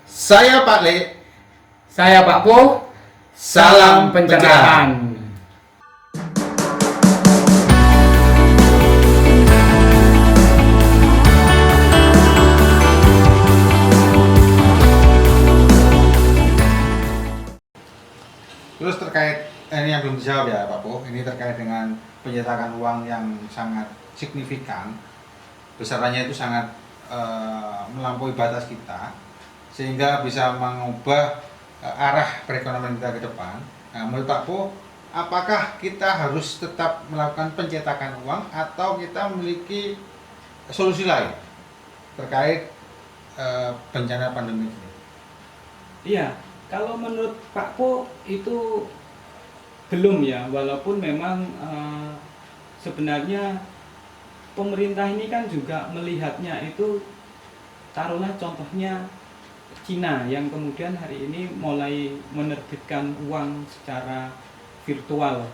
Saya Pak Le. Saya Pak Po. Salam pencerahan. Terus terkait ini yang belum dijawab ya Pak Po, ini terkait dengan pencetakan uang yang sangat signifikan, besarannya itu sangat melampaui batas kita, sehingga bisa mengubah arah perekonomian kita ke depan. Nah, menurut Pak Po, apakah kita harus tetap melakukan pencetakan uang atau kita memiliki solusi lain terkait bencana pandemi ini? Iya, kalau menurut Pak Po itu belum ya, walaupun memang sebenarnya pemerintah ini kan juga melihatnya itu, taruhlah contohnya Cina yang kemudian hari ini mulai menerbitkan uang secara virtual.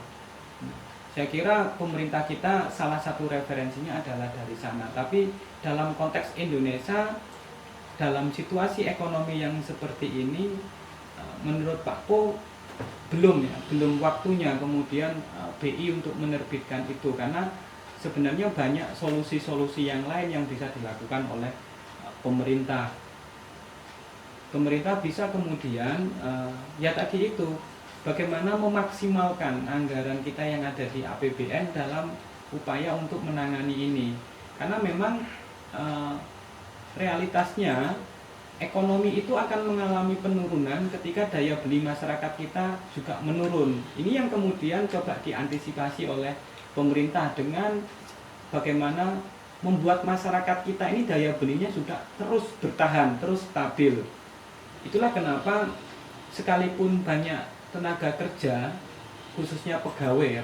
Saya kira pemerintah kita salah satu referensinya adalah dari sana. Tapi dalam konteks Indonesia, dalam situasi ekonomi yang seperti ini, menurut Pak Po belum waktunya kemudian BI untuk menerbitkan itu, karena sebenarnya banyak solusi-solusi yang lain yang bisa dilakukan oleh pemerintah. Pemerintah bisa kemudian ya tadi itu, bagaimana memaksimalkan anggaran kita yang ada di APBN dalam upaya untuk menangani ini. Karena memang realitasnya ekonomi itu akan mengalami penurunan ketika daya beli masyarakat kita juga menurun. Ini yang kemudian coba diantisipasi oleh pemerintah dengan bagaimana membuat masyarakat kita ini daya belinya sudah terus bertahan, terus stabil. Itulah kenapa sekalipun banyak tenaga kerja, khususnya pegawai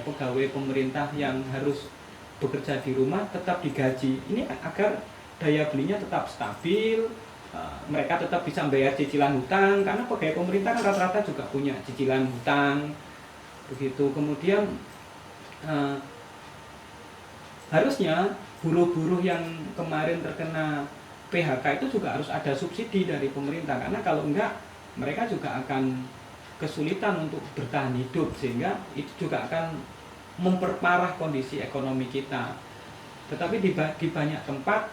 pemerintah yang harus bekerja di rumah tetap digaji. Ini agar daya belinya tetap stabil, mereka tetap bisa membayar cicilan hutang, karena pegawai pemerintah kan rata-rata juga punya cicilan hutang. Begitu. Kemudian harusnya buruh-buruh yang kemarin terkena PHK itu juga harus ada subsidi dari pemerintah, karena kalau enggak mereka juga akan kesulitan untuk bertahan hidup, sehingga itu juga akan memperparah kondisi ekonomi kita. Tetapi di banyak tempat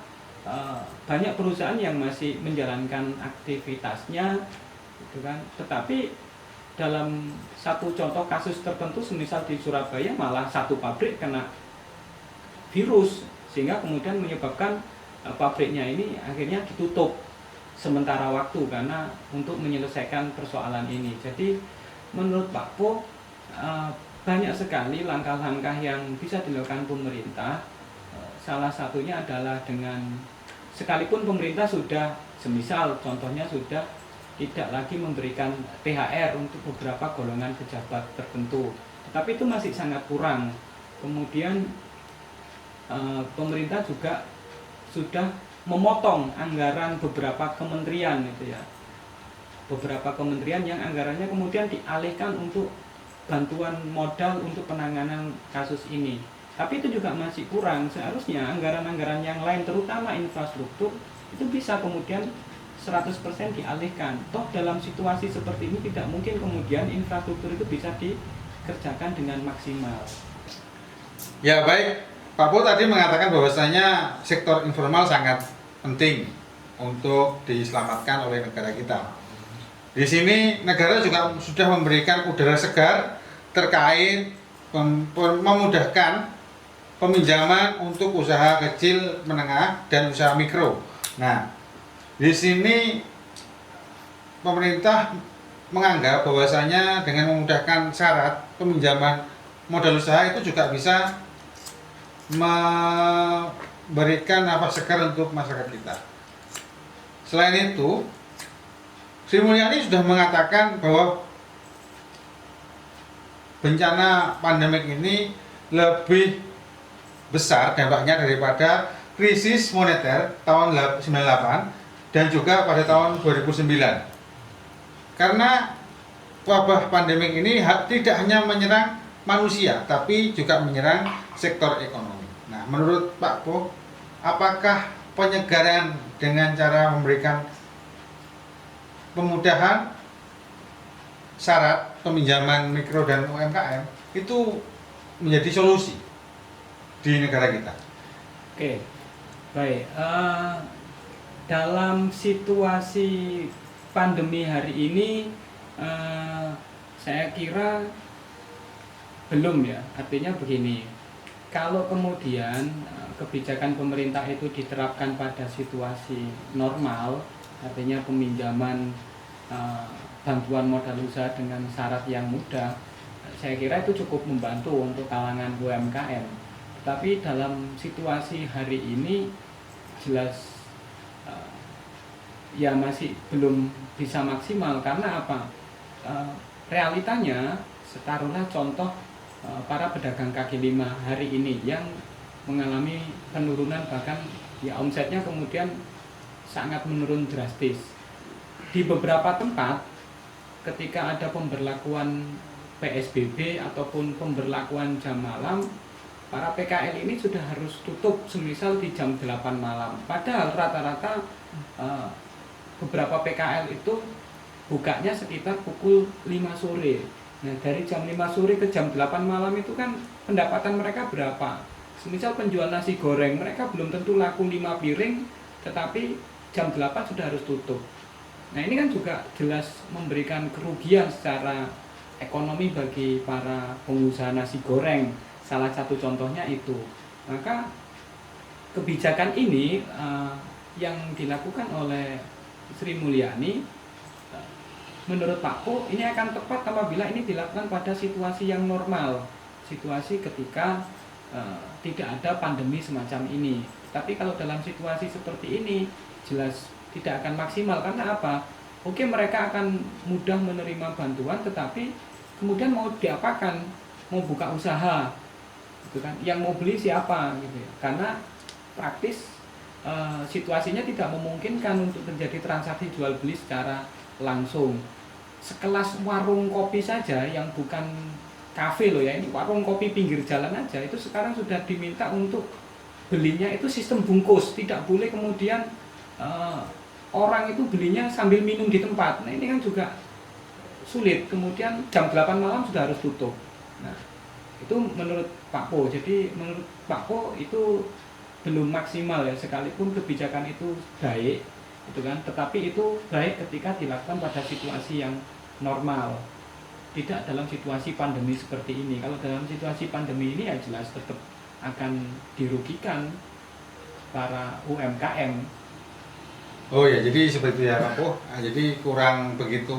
banyak perusahaan yang masih menjalankan aktivitasnya, gitu kan. Tetapi dalam satu contoh kasus tertentu, semisal di Surabaya, malah satu pabrik kena virus, sehingga kemudian menyebabkan pabriknya ini akhirnya ditutup sementara waktu karena untuk menyelesaikan persoalan ini. Jadi menurut Pak Po, banyak sekali langkah-langkah yang bisa dilakukan pemerintah. Salah satunya adalah dengan, sekalipun pemerintah sudah, semisal contohnya sudah tidak lagi memberikan THR untuk beberapa golongan pejabat tertentu, tetapi itu masih sangat kurang. Kemudian pemerintah juga sudah memotong anggaran beberapa kementerian itu ya. Beberapa kementerian yang anggarannya kemudian dialihkan untuk bantuan modal untuk penanganan kasus ini. Tapi itu juga masih kurang. Seharusnya anggaran-anggaran yang lain, terutama infrastruktur, itu bisa kemudian 100% dialihkan. Toh dalam situasi seperti ini tidak mungkin kemudian infrastruktur itu bisa dikerjakan dengan maksimal. Ya baik, Pak Po tadi mengatakan bahwasanya sektor informal sangat penting untuk diselamatkan oleh negara kita. Di sini negara juga sudah memberikan udara segar terkait memudahkan peminjaman untuk usaha kecil, menengah, dan usaha mikro. Nah, di sini pemerintah menganggap bahwasanya dengan memudahkan syarat peminjaman modal usaha itu juga bisa memberikan nafas segar untuk masyarakat kita. Selain itu, Sri Mulyani sudah mengatakan bahwa bencana pandemik ini lebih besar dampaknya daripada krisis moneter tahun 98 dan juga pada tahun 2009. Karena wabah pandemik ini tidak hanya menyerang manusia, tapi juga menyerang sektor ekonomi. Nah, menurut Pak Po, apakah penyegaran dengan cara memberikan pemudahan syarat peminjaman mikro dan UMKM itu menjadi solusi di negara kita. Oke, baik. Dalam situasi pandemi hari ini, saya kira belum ya. Artinya begini, kalau kemudian kebijakan pemerintah itu diterapkan pada situasi normal, artinya peminjaman bantuan modal usaha dengan syarat yang mudah, saya kira itu cukup membantu untuk kalangan UMKM. Tapi dalam situasi hari ini jelas ya masih belum bisa maksimal. Karena apa? Realitanya, taruhlah contoh para pedagang kaki lima hari ini yang mengalami penurunan, bahkan ya omsetnya kemudian sangat menurun drastis. Di beberapa tempat ketika ada pemberlakuan PSBB ataupun pemberlakuan jam malam, para PKL ini sudah harus tutup semisal di jam 8 malam. Padahal rata-rata beberapa PKL itu bukanya sekitar pukul 5 sore. Nah, dari jam 5 sore ke jam 8 malam itu kan pendapatan mereka berapa? Semisal penjual nasi goreng, mereka belum tentu laku 5 piring, tetapi jam 8 sudah harus tutup. Nah, ini kan juga jelas memberikan kerugian secara ekonomi bagi para pengusaha nasi goreng. Salah satu contohnya itu. Maka kebijakan ini yang dilakukan oleh Sri Mulyani, menurut Pak Po, ini akan tepat apabila ini dilakukan pada situasi yang normal, situasi ketika tidak ada pandemi semacam ini. Tapi kalau dalam situasi seperti ini, jelas tidak akan maksimal. Karena apa? Oke, mereka akan mudah menerima bantuan, tetapi kemudian mau diapakan? Mau buka usaha, gitu kan? Yang mau beli siapa? Gitu ya. Karena praktis situasinya tidak memungkinkan untuk terjadi transaksi jual beli secara langsung. Sekelas warung kopi saja yang bukan kafe loh ya, ini warung kopi pinggir jalan aja itu sekarang sudah diminta untuk belinya itu sistem bungkus, tidak boleh kemudian orang itu belinya sambil minum di tempat. Nah, ini kan juga sulit. Kemudian jam 8 malam sudah harus tutup. Nah, itu menurut Pak Po. Jadi menurut Pak Po itu belum maksimal ya, sekalipun kebijakan itu baik, gitu kan. Tetapi itu baik ketika dilakukan pada situasi yang normal, tidak dalam situasi pandemi seperti ini. Kalau dalam situasi pandemi ini ya jelas tetap akan dirugikan para UMKM. Oh ya, jadi seperti itu ya Pak Po. Nah, jadi kurang begitu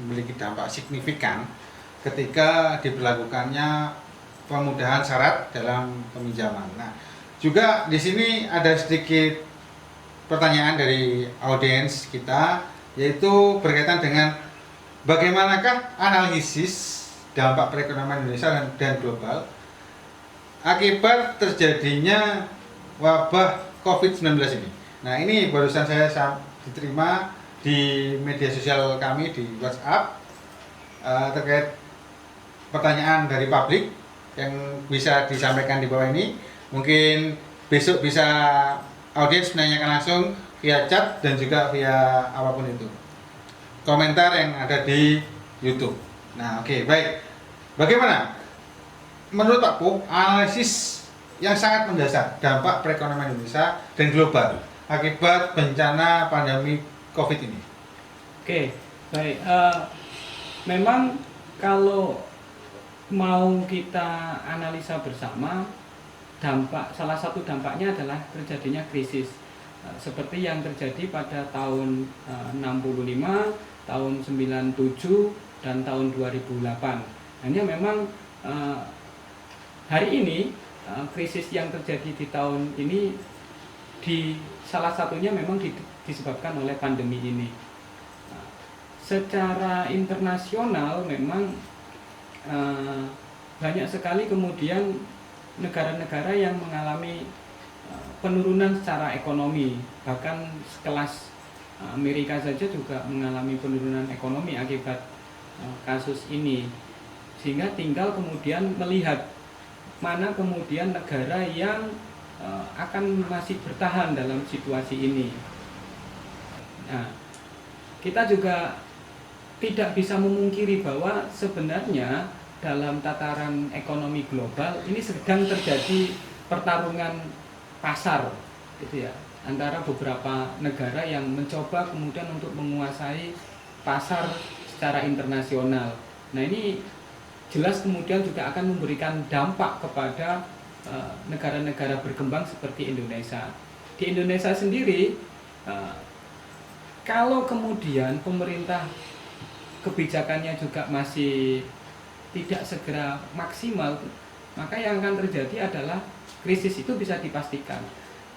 memiliki dampak signifikan ketika diberlakukannya pemudahan syarat dalam peminjaman. Nah, juga di sini ada sedikit pertanyaan dari audiens kita, yaitu berkaitan dengan bagaimanakah analisis dampak perekonomian Indonesia dan global akibat terjadinya wabah COVID-19 ini. Nah, ini barusan saya diterima di media sosial kami di WhatsApp terkait pertanyaan dari publik yang bisa disampaikan di bawah ini. Mungkin besok bisa audiens menanyakan langsung via chat dan juga via apapun itu, komentar yang ada di YouTube. Nah, oke, baik. Bagaimana menurut Pak Po analisis yang sangat mendasar dampak perekonomian Indonesia dan global akibat bencana pandemi COVID ini? Oke, baik. Memang kalau mau kita analisa bersama, salah satu dampaknya adalah terjadinya krisis seperti yang terjadi pada tahun 65, tahun 97 dan tahun 2008. Hanya memang hari ini krisis yang terjadi di tahun ini salah satunya memang disebabkan oleh pandemi ini. Secara internasional memang banyak sekali kemudian negara-negara yang mengalami penurunan secara ekonomi, bahkan sekelas Amerika saja juga mengalami penurunan ekonomi akibat kasus ini, sehingga tinggal kemudian melihat mana kemudian negara yang akan masih bertahan dalam situasi ini. Nah, kita juga tidak bisa memungkiri bahwa sebenarnya dalam tataran ekonomi global ini sedang terjadi pertarungan pasar gitu ya, antara beberapa negara yang mencoba kemudian untuk menguasai pasar secara internasional. Nah, ini jelas kemudian juga akan memberikan dampak kepada negara-negara berkembang seperti Indonesia. Di Indonesia sendiri, kalau kemudian pemerintah kebijakannya juga masih tidak segera maksimal, maka yang akan terjadi adalah krisis itu bisa dipastikan.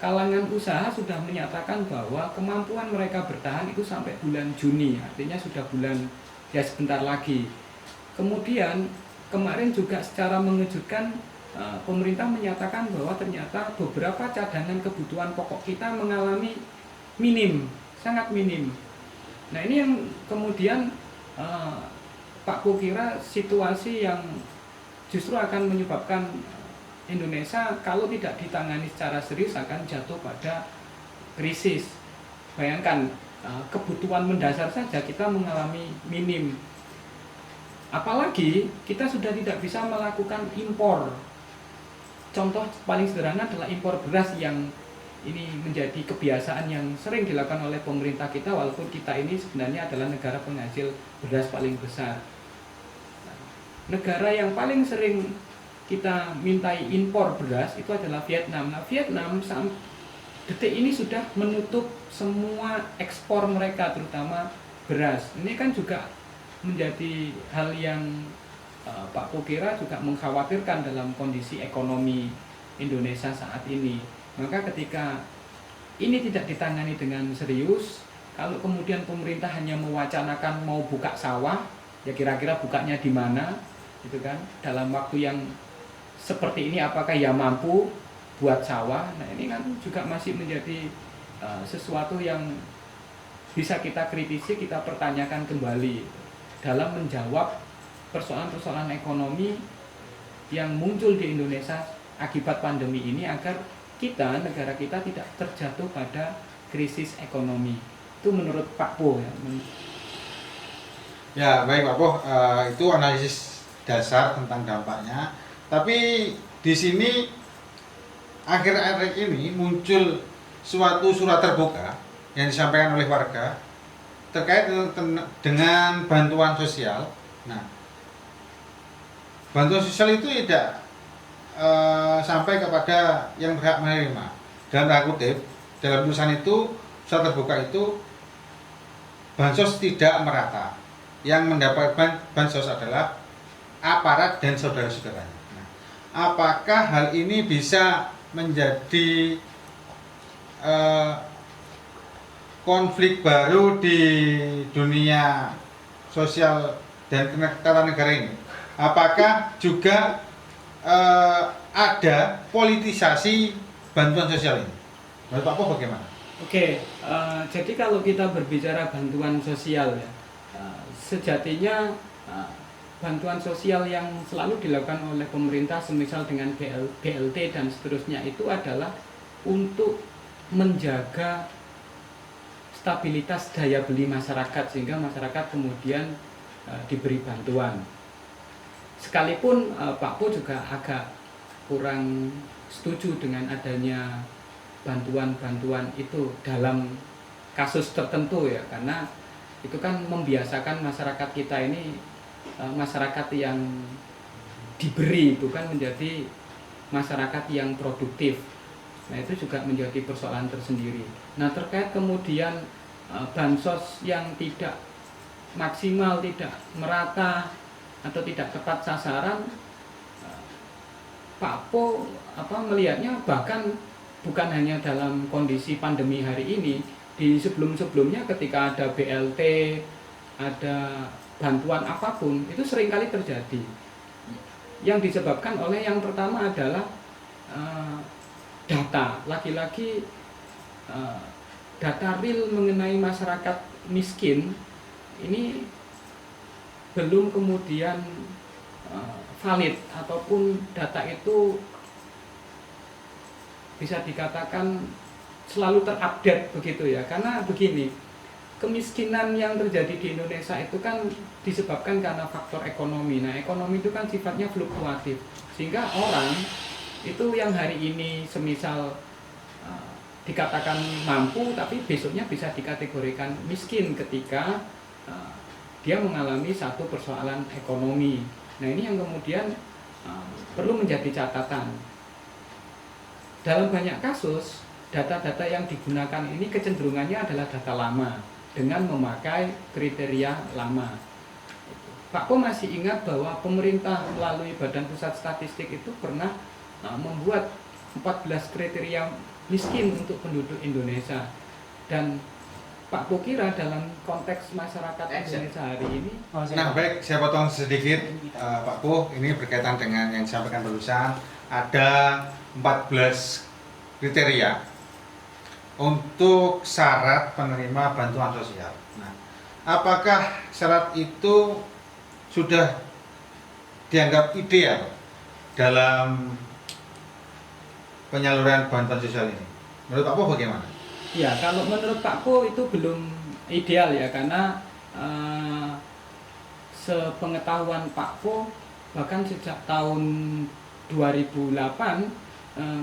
Kalangan usaha sudah menyatakan bahwa kemampuan mereka bertahan itu sampai bulan Juni, artinya sudah bulan ya sebentar lagi. Kemudian kemarin juga secara mengejutkan pemerintah menyatakan bahwa ternyata beberapa cadangan kebutuhan pokok kita mengalami minim, sangat minim. Nah, ini yang kemudian Pak Po kira situasi yang justru akan menyebabkan Indonesia kalau tidak ditangani secara serius akan jatuh pada krisis. Bayangkan kebutuhan mendasar saja kita mengalami minim. Apalagi kita sudah tidak bisa melakukan impor. Contoh paling sederhana adalah impor beras yang ini menjadi kebiasaan yang sering dilakukan oleh pemerintah kita, walaupun kita ini sebenarnya adalah negara penghasil beras paling besar. Negara yang paling sering kita mintai impor beras itu adalah Vietnam. Nah, Vietnam sampai detik ini sudah menutup semua ekspor mereka, terutama beras. Ini kan juga menjadi hal yang Pak Po kira juga mengkhawatirkan dalam kondisi ekonomi Indonesia saat ini. Maka ketika ini tidak ditangani dengan serius, kalau kemudian pemerintah hanya mewacanakan mau buka sawah, ya kira-kira bukanya di mana, gitu kan? Dalam waktu yang seperti ini apakah ya mampu buat sawah? Nah, ini kan juga masih menjadi sesuatu yang bisa kita kritisi, kita pertanyakan kembali dalam menjawab persoalan-persoalan ekonomi yang muncul di Indonesia akibat pandemi ini, agar kita, negara kita tidak terjatuh pada krisis ekonomi. Itu menurut Pak Po ya. Ya, baik Pak Po, itu analisis dasar tentang dampaknya. Tapi di sini akhir-akhir ini muncul suatu surat terbuka yang disampaikan oleh warga terkait dengan bantuan sosial. Nah, bantuan sosial itu tidak sampai kepada yang berhak menerima. Dalam tanda kutip, dalam tulisan itu, surat terbuka itu, bansos tidak merata. Yang mendapat bansos adalah aparat dan saudara-saudaranya. Nah, apakah hal ini bisa menjadi konflik baru di dunia sosial dan ketatanegaraan ini? Apakah juga ada politisasi bantuan sosial ini? Menurut Pak Po bagaimana? Oke, jadi kalau kita berbicara bantuan sosial ya, sejatinya bantuan sosial yang selalu dilakukan oleh pemerintah semisal dengan BLT dan seterusnya itu adalah untuk menjaga stabilitas daya beli masyarakat, sehingga masyarakat kemudian diberi bantuan. Sekalipun Pak Po juga agak kurang setuju dengan adanya bantuan-bantuan itu dalam kasus tertentu ya, karena itu kan membiasakan masyarakat kita ini masyarakat yang diberi, bukan menjadi masyarakat yang produktif. Nah, itu juga menjadi persoalan tersendiri. Nah, terkait kemudian bansos yang tidak maksimal, tidak merata atau tidak tepat sasaran, Pak Po melihatnya bahkan bukan hanya dalam kondisi pandemi hari ini, di sebelum-sebelumnya ketika ada BLT, ada bantuan apapun, itu seringkali terjadi. Yang disebabkan oleh yang pertama adalah data, lagi-lagi data real mengenai masyarakat miskin ini belum kemudian valid, ataupun data itu bisa dikatakan selalu terupdate begitu ya. Karena begini, kemiskinan yang terjadi di Indonesia itu kan disebabkan karena faktor ekonomi. Nah, ekonomi itu kan sifatnya fluktuatif, sehingga orang itu yang hari ini semisal dikatakan mampu, tapi besoknya bisa dikategorikan miskin ketika dia mengalami satu persoalan ekonomi. Nah, ini yang kemudian perlu menjadi catatan. Dalam banyak kasus, data-data yang digunakan ini kecenderungannya adalah data lama dengan memakai kriteria lama. Pak Po masih ingat bahwa pemerintah melalui Badan Pusat Statistik itu pernah membuat 14 kriteria miskin untuk penduduk Indonesia. Dan Pak Po kira dalam konteks masyarakat Indonesia hari ini. Nah, baik, saya potong sedikit Pak Po, ini berkaitan dengan yang disampaikan barusan. Ada 14 kriteria untuk syarat penerima bantuan sosial. Nah, apakah syarat itu sudah dianggap ideal dalam penyaluran bantuan sosial ini? Menurut Pak Po bagaimana? Ya, kalau menurut Pak Po itu belum ideal ya, karena sepengetahuan Pak Po bahkan sejak tahun 2008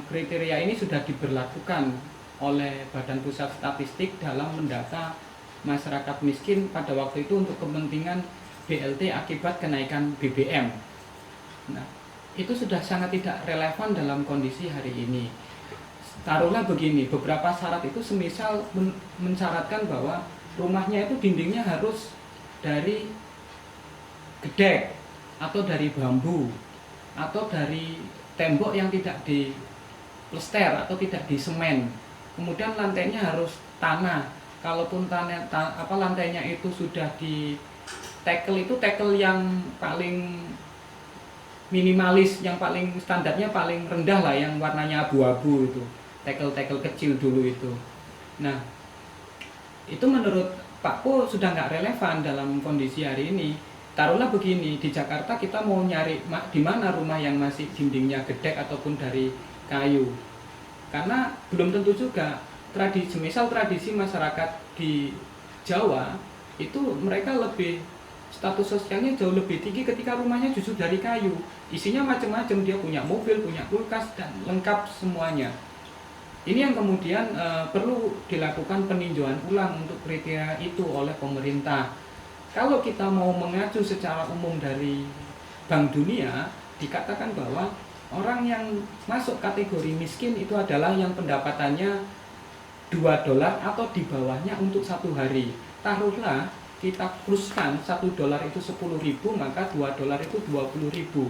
kriteria ini sudah diberlakukan oleh Badan Pusat Statistik dalam mendata masyarakat miskin pada waktu itu untuk kepentingan BLT akibat kenaikan BBM. Nah, itu sudah sangat tidak relevan dalam kondisi hari ini. Taruhlah begini, beberapa syarat itu semisal mensyaratkan bahwa rumahnya itu dindingnya harus dari gedek atau dari bambu atau dari tembok yang tidak diplester atau tidak disemen. Kemudian lantainya harus tanah. Kalaupun lantainya itu sudah di tackle, itu tackle yang paling minimalis, yang paling standarnya paling rendah lah, yang warnanya abu-abu itu. Tackle kecil dulu itu. Nah, itu menurut Pak Po sudah nggak relevan dalam kondisi hari ini. Taruhlah begini, di Jakarta kita mau nyari di mana rumah yang masih dindingnya gedek ataupun dari kayu. Karena belum tentu juga tradisi masyarakat di Jawa itu mereka lebih status sosialnya jauh lebih tinggi ketika rumahnya justru dari kayu. Isinya macam-macam, dia punya mobil, punya kulkas dan lengkap semuanya. Ini yang kemudian perlu dilakukan peninjauan ulang untuk kriteria itu oleh pemerintah. Kalau kita mau mengacu secara umum dari Bank Dunia, dikatakan bahwa orang yang masuk kategori miskin itu adalah yang pendapatannya $2 atau di bawahnya untuk satu hari. Taruhlah kita pluskan $1 itu 10.000, maka $2 itu 20.000.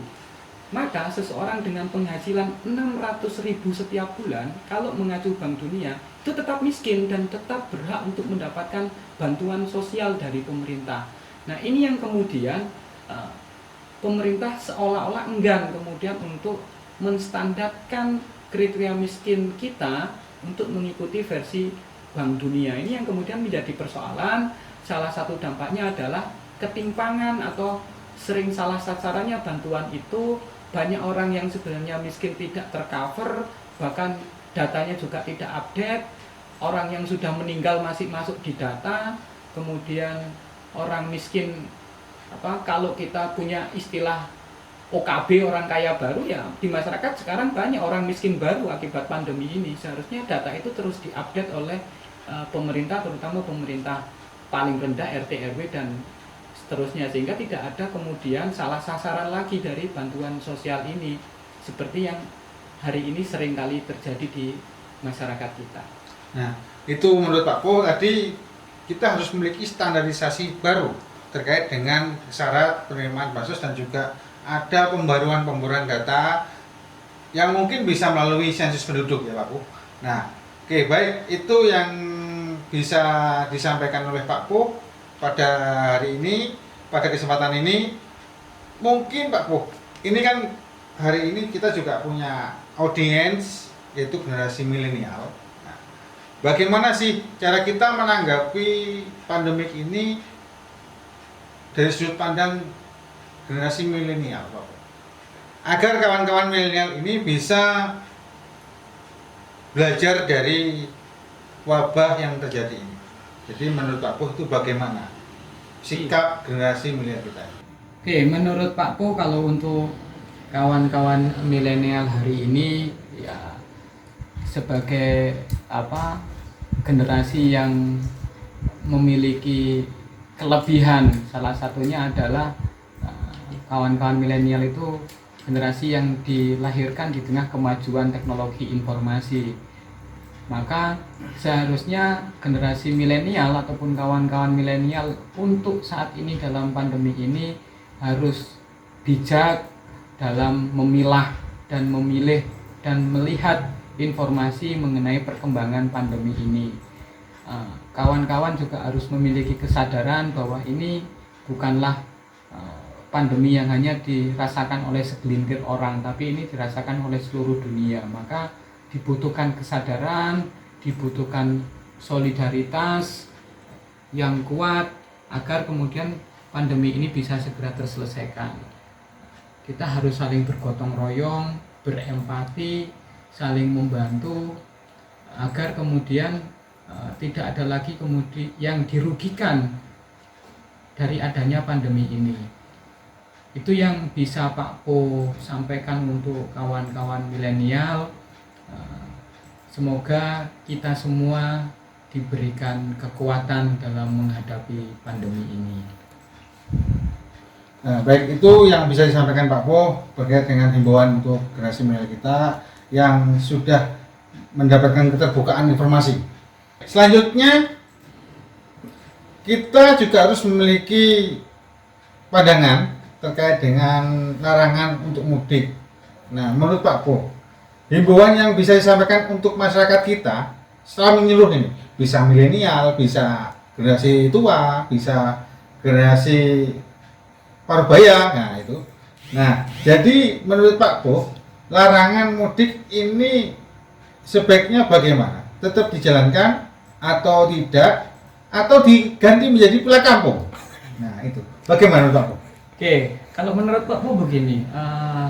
Maka seseorang dengan penghasilan 600.000 setiap bulan, kalau mengacu Bank Dunia, itu tetap miskin dan tetap berhak untuk mendapatkan bantuan sosial dari pemerintah. Nah, ini yang kemudian pemerintah seolah-olah enggan kemudian untuk menstandarkan kriteria miskin kita untuk mengikuti versi Bank Dunia. Ini yang kemudian menjadi persoalan. Salah satu dampaknya adalah ketimpangan atau sering salah sasarannya bantuan itu. Banyak orang yang sebenarnya miskin tidak tercover, bahkan datanya juga tidak update. Orang yang sudah meninggal masih masuk di data. Kemudian orang miskin, kalau kita punya istilah OKB, orang kaya baru, ya di masyarakat sekarang banyak orang miskin baru akibat pandemi ini. Seharusnya data itu terus diupdate oleh pemerintah, terutama pemerintah paling rendah, RT RW dan seterusnya, sehingga tidak ada kemudian salah sasaran lagi dari bantuan sosial ini seperti yang hari ini seringkali terjadi di masyarakat kita. Nah, itu menurut Pak Po tadi kita harus memiliki standarisasi baru terkait dengan syarat penerimaan bansos dan juga ada pembaruan data yang mungkin bisa melalui sensus penduduk ya Pak Po. Nah, oke, baik, itu yang bisa disampaikan oleh Pak Po pada hari ini, pada kesempatan ini. Mungkin Pak Po, ini kan hari ini kita juga punya audiens yaitu generasi milenial. Nah, bagaimana sih cara kita menanggapi pandemik ini dari sudut pandang generasi milenial, Pak Po, agar kawan-kawan milenial ini bisa belajar dari wabah yang terjadi ini? Jadi menurut Pak Po itu bagaimana sikap generasi milenial kita? Oke, menurut Pak Po kalau untuk kawan-kawan milenial hari ini ya sebagai generasi yang memiliki kelebihan, salah satunya adalah kawan-kawan milenial itu generasi yang dilahirkan di tengah kemajuan teknologi informasi. Maka seharusnya generasi milenial ataupun kawan-kawan milenial untuk saat ini dalam pandemi ini harus bijak dalam memilah dan memilih dan melihat informasi mengenai perkembangan pandemi ini. Kawan-kawan juga harus memiliki kesadaran bahwa ini bukanlah pandemi yang hanya dirasakan oleh segelintir orang, tapi ini dirasakan oleh seluruh dunia. Maka dibutuhkan kesadaran, dibutuhkan solidaritas yang kuat agar kemudian pandemi ini bisa segera terselesaikan. Kita harus saling bergotong royong, berempati, saling membantu agar kemudian tidak ada lagi kemudian yang dirugikan dari adanya pandemi ini. Itu yang bisa Pak Po sampaikan untuk kawan-kawan milenial. Semoga kita semua diberikan kekuatan dalam menghadapi pandemi ini. Nah, baik, itu yang bisa disampaikan Pak Po terkait dengan himbauan untuk generasi milenial kita yang sudah mendapatkan keterbukaan informasi. Selanjutnya, kita juga harus memiliki pandangan terkait dengan larangan untuk mudik. Nah, menurut Pak Po, himbauan yang bisa disampaikan untuk masyarakat kita secara menyeluruh ini, bisa milenial, bisa generasi tua, bisa generasi Parubaya, nah itu. Nah, jadi menurut Pak Po, larangan mudik ini sebaiknya bagaimana? Tetap dijalankan atau tidak? Atau diganti menjadi pulang kampung? Nah itu, bagaimana Pak Po? Oke, kalau menurut Pak Po begini,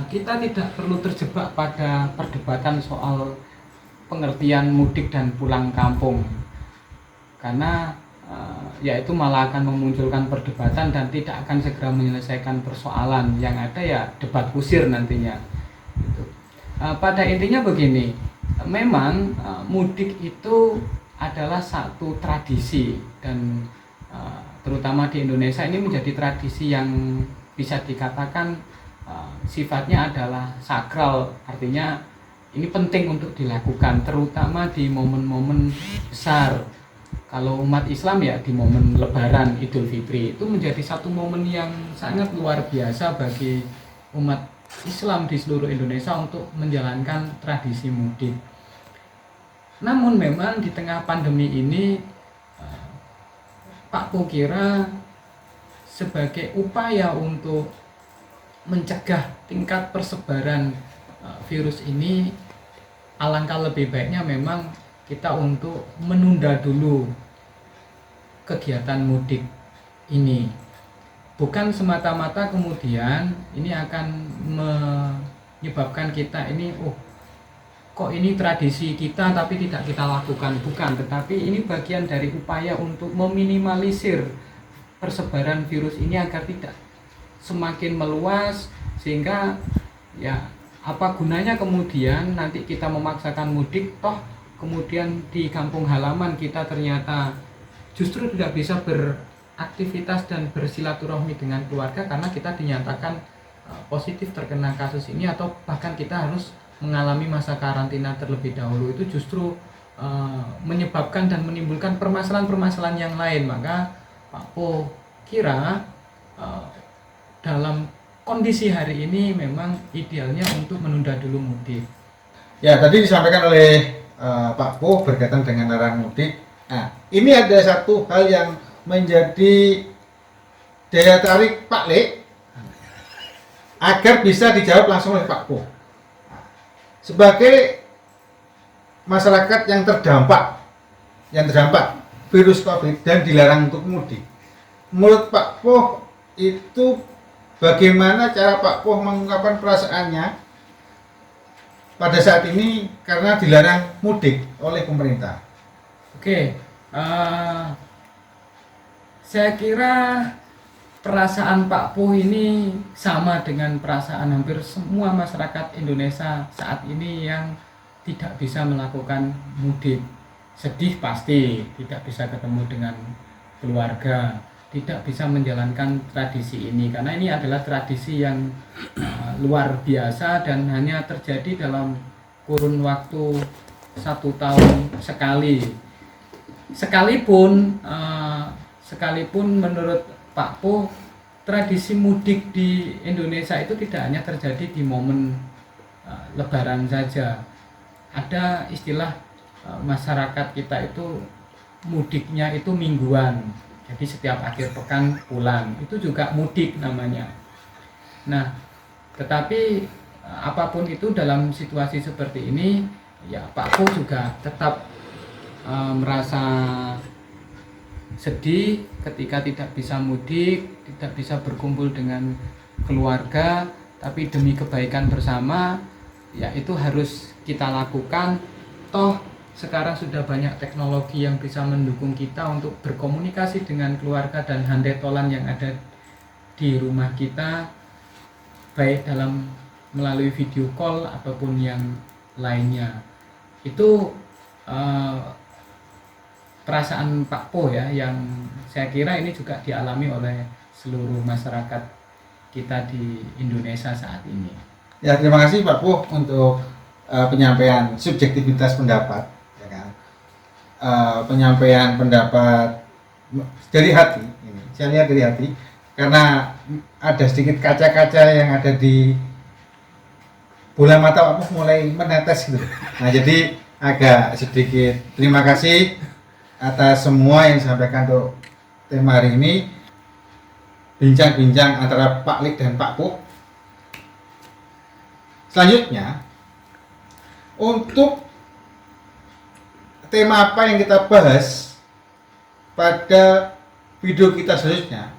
kita tidak perlu terjebak pada perdebatan soal pengertian mudik dan pulang kampung, karena yaitu malah akan memunculkan perdebatan dan tidak akan segera menyelesaikan persoalan. Yang ada ya debat kusir nantinya. Gitu. Pada intinya begini, memang mudik itu adalah satu tradisi dan terutama di Indonesia ini menjadi tradisi yang bisa dikatakan sifatnya adalah sakral, artinya ini penting untuk dilakukan terutama di momen-momen besar. Kalau umat Islam ya di momen Lebaran, Idul Fitri itu menjadi satu momen yang sangat luar biasa bagi umat Islam di seluruh Indonesia untuk menjalankan tradisi mudik. Namun memang di tengah pandemi ini Pak Po kira sebagai upaya untuk mencegah tingkat persebaran virus ini, alangkah lebih baiknya memang kita untuk menunda dulu kegiatan mudik ini. Bukan semata-mata kemudian ini akan menyebabkan kita ini kok ini tradisi kita tapi tidak kita lakukan. Bukan, tetapi ini bagian dari upaya untuk meminimalisir persebaran virus ini agar tidak semakin meluas, sehingga ya apa gunanya kemudian nanti kita memaksakan mudik toh kemudian di kampung halaman kita ternyata justru tidak bisa beraktivitas dan bersilaturahmi dengan keluarga karena kita dinyatakan positif terkena kasus ini, atau bahkan kita harus mengalami masa karantina terlebih dahulu. Itu justru menyebabkan dan menimbulkan permasalahan-permasalahan yang lain. Maka Pak Po kira dalam kondisi hari ini memang idealnya untuk menunda dulu mudik. Ya, tadi disampaikan oleh Pak Po berkaitan dengan larangan mudik. Nah, ini ada satu hal yang menjadi daya tarik Pak Le agar bisa dijawab langsung oleh Pak Po. Sebagai masyarakat yang terdampak virus COVID dan dilarang untuk mudik, menurut Pak Po itu bagaimana cara Pak Po mengungkapkan perasaannya pada saat ini karena dilarang mudik oleh pemerintah? Oke, Saya kira perasaan Pak Puh ini sama dengan perasaan hampir semua masyarakat Indonesia saat ini yang tidak bisa melakukan mudik. Sedih pasti, tidak bisa ketemu dengan keluarga, tidak bisa menjalankan tradisi ini karena ini adalah tradisi yang luar biasa dan hanya terjadi dalam kurun waktu 1 tahun sekali. Sekalipun menurut Pak Puh, tradisi mudik di Indonesia itu tidak hanya terjadi di momen Lebaran saja. Ada istilah masyarakat kita itu mudiknya itu mingguan. Jadi setiap akhir pekan pulang. Itu juga mudik namanya. Nah, tetapi apapun itu dalam situasi seperti ini, ya Pak Puh juga tetap merasa sedih ketika tidak bisa mudik, tidak bisa berkumpul dengan keluarga, tapi demi kebaikan bersama, ya itu harus kita lakukan. Toh sekarang sudah banyak teknologi yang bisa mendukung kita untuk berkomunikasi dengan keluarga dan handetolan yang ada di rumah kita, baik dalam melalui video call ataupun yang lainnya. Itu perasaan Pak Puh ya, yang saya kira ini juga dialami oleh seluruh masyarakat kita di Indonesia saat ini. Ya, terima kasih Pak Puh untuk penyampaian subjektivitas pendapat, ya kan? Penyampaian pendapat dari hati. Ini saya lihat dari hati karena ada sedikit kaca-kaca yang ada di bola mata Pak Puh mulai menetes gitu. Nah, jadi agak sedikit terima kasih atas semua yang disampaikan untuk tema hari ini, bincang-bincang antara Pak Lik dan Pak Puh. Selanjutnya, untuk tema apa yang kita bahas pada video kita selanjutnya,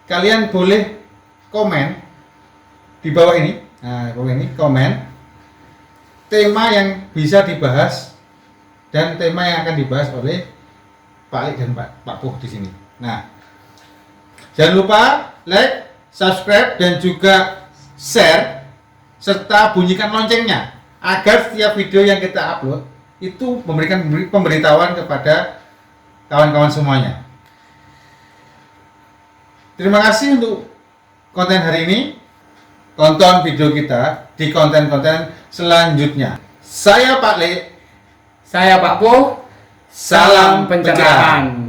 kalian boleh komen di bawah ini. Nah, bawah ini komen tema yang bisa dibahas dan tema yang akan dibahas oleh Pak Lik dan Pak Puh di sini. Nah, jangan lupa like, subscribe, dan juga share serta bunyikan loncengnya agar setiap video yang kita upload itu memberikan pemberitahuan kepada kawan-kawan semuanya. Terima kasih untuk konten hari ini. Tonton video kita di konten-konten selanjutnya. Saya Pak Lik. Saya Pak Puh. Salam pencerahan.